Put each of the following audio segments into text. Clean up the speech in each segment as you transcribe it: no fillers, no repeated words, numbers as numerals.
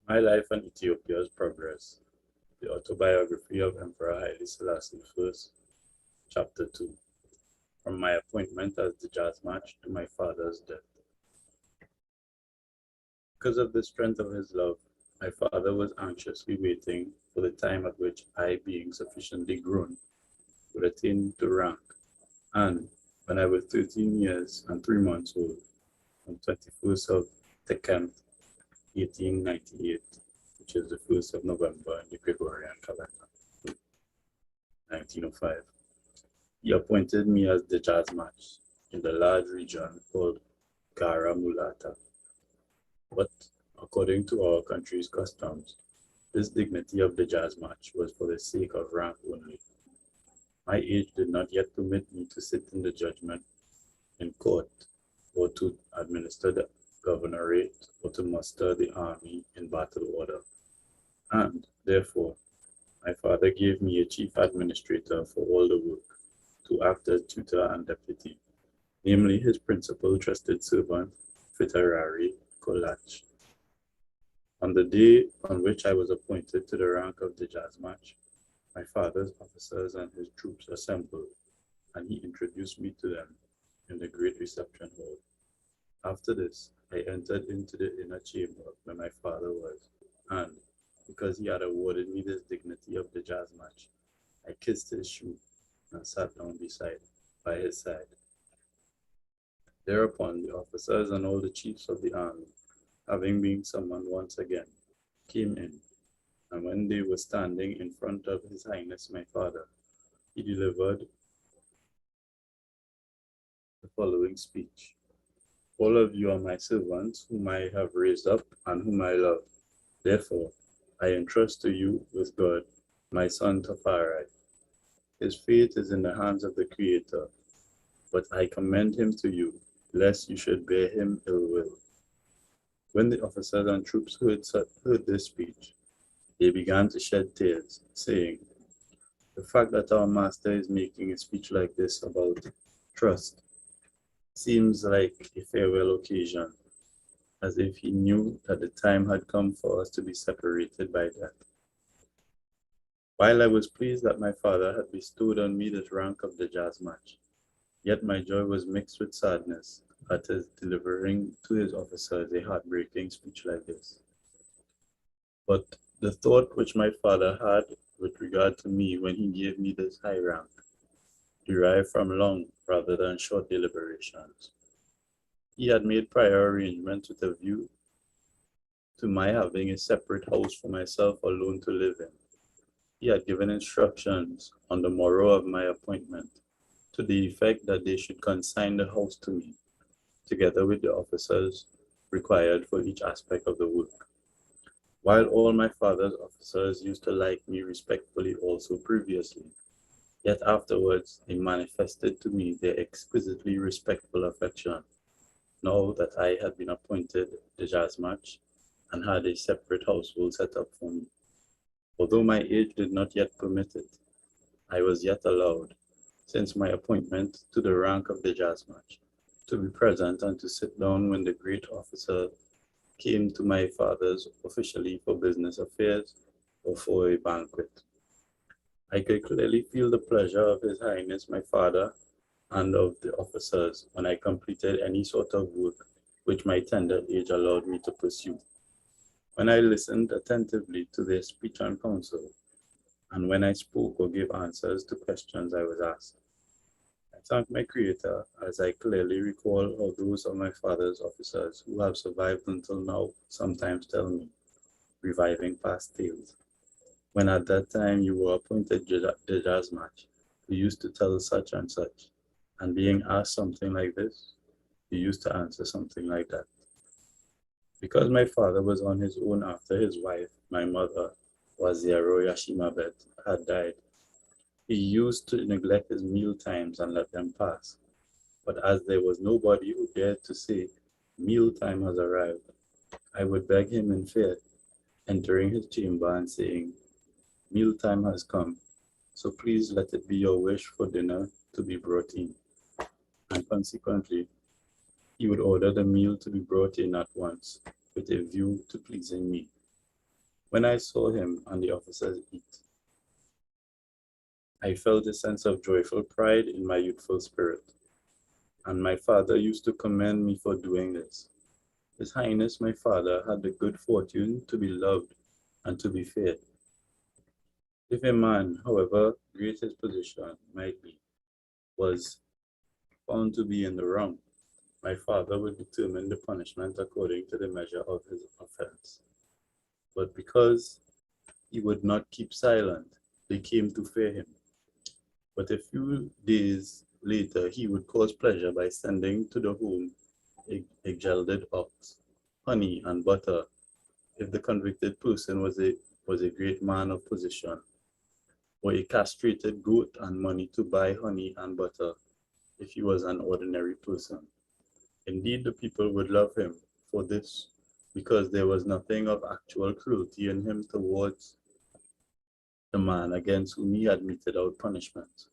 My Life and Ethiopia's Progress, the Autobiography of Emperor Haile Selassie I, Chapter 2, From My Appointment as the Jazz Match to My Father's Death. Because of the strength of his love, my father was anxiously waiting for the time at which I, being sufficiently grown, would attain to rank, and when I was 13 years and 3 months old, on 21st of Tekemth, 1898, which is the 1st of November in the Gregorian calendar, 1905. He appointed me as the jazz match in the large region called Gara Mulata. But according to our country's customs, this dignity of the jazz match was for the sake of rank only. My age did not yet permit me to sit in the judgment in court, or to administer the governorate, or to muster the army in battle order. And, therefore, my father gave me a chief administrator for all the work, to act as tutor and deputy, namely his principal trusted servant, Fitarari Kolach. On the day on which I was appointed to the rank of the jazz match, my father's officers and his troops assembled, and he introduced me to them in the great reception hall. After this, I entered into the inner chamber where my father was, and, because he had awarded me this dignity of the jazz match, I kissed his shoe and sat down by his side. Thereupon the officers and all the chiefs of the army, having been summoned once again, came in, and when they were standing in front of His Highness my father, he delivered the following speech. All of you are my servants, whom I have raised up and whom I love. Therefore, I entrust to you with God, my son Tafari. His fate is in the hands of the Creator, but I commend him to you, lest you should bear him ill will. When the officers and troops heard this speech, they began to shed tears, saying, the fact that our master is making a speech like this about trust seems like a farewell occasion, as if he knew that the time had come for us to be separated by death. While I was pleased that my father had bestowed on me this rank of the jazz match, yet my joy was mixed with sadness at his delivering to his officers a heartbreaking speech like this. But the thought which my father had with regard to me when he gave me this high rank derived from long rather than short deliberations. He had made prior arrangements with a view to my having a separate house for myself alone to live in. He had given instructions on the morrow of my appointment to the effect that they should consign the house to me, together with the officers required for each aspect of the work. While all my father's officers used to like me respectfully also previously, yet afterwards they manifested to me their exquisitely respectful affection, now that I had been appointed the jazz match and had a separate household set up for me. Although my age did not yet permit it, I was yet allowed, since my appointment to the rank of the jazz match, to be present and to sit down when the great officer came to my father's officially for business affairs or for a banquet. I could clearly feel the pleasure of His Highness my father and of the officers when I completed any sort of work which my tender age allowed me to pursue. When I listened attentively to their speech and counsel, and when I spoke or gave answers to questions I was asked, I thank my Creator as I clearly recall how those of my father's officers who have survived until now sometimes tell me, reviving past tales. When at that time you were appointed the jazz match, you used to tell such and such, and being asked something like this, you used to answer something like that. Because my father was on his own after his wife, my mother, Waziaro Yashimabet, had died, he used to neglect his meal times and let them pass. But as there was nobody who dared to say, meal time has arrived, I would beg him in fear, entering his chamber and saying, meal time has come, so please let it be your wish for dinner to be brought in. And consequently, he would order the meal to be brought in at once, with a view to pleasing me. When I saw him and the officers eat, I felt a sense of joyful pride in my youthful spirit, and my father used to commend me for doing this. His Highness my father had the good fortune to be loved and to be feared. If a man, however great his position might be, was found to be in the wrong, my father would determine the punishment according to the measure of his offense. But because he would not keep silent, they came to fear him. But a few days later, he would cause pleasure by sending to the home a gelded ox, honey, and butter, if the convicted person was a great man of position, or a castrated goat and money to buy honey and butter, if he was an ordinary person. Indeed, the people would love him for this, because there was nothing of actual cruelty in him towards the man against whom he had meted out punishment.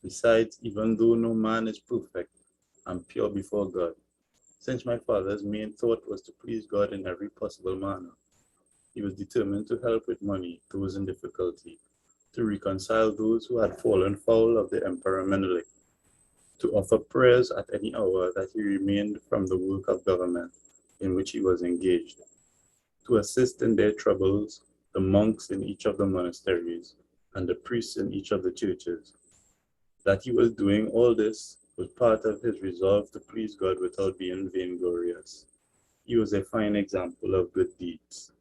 Besides, even though no man is perfect and pure before God, since my father's main thought was to please God in every possible manner, he was determined to help with money those in difficulty, to reconcile those who had fallen foul of the Emperor Menelik, to offer prayers at any hour that he remained from the work of government in which he was engaged, to assist in their troubles the monks in each of the monasteries and the priests in each of the churches. That he was doing all this was part of his resolve to please God without being vainglorious. He was a fine example of good deeds.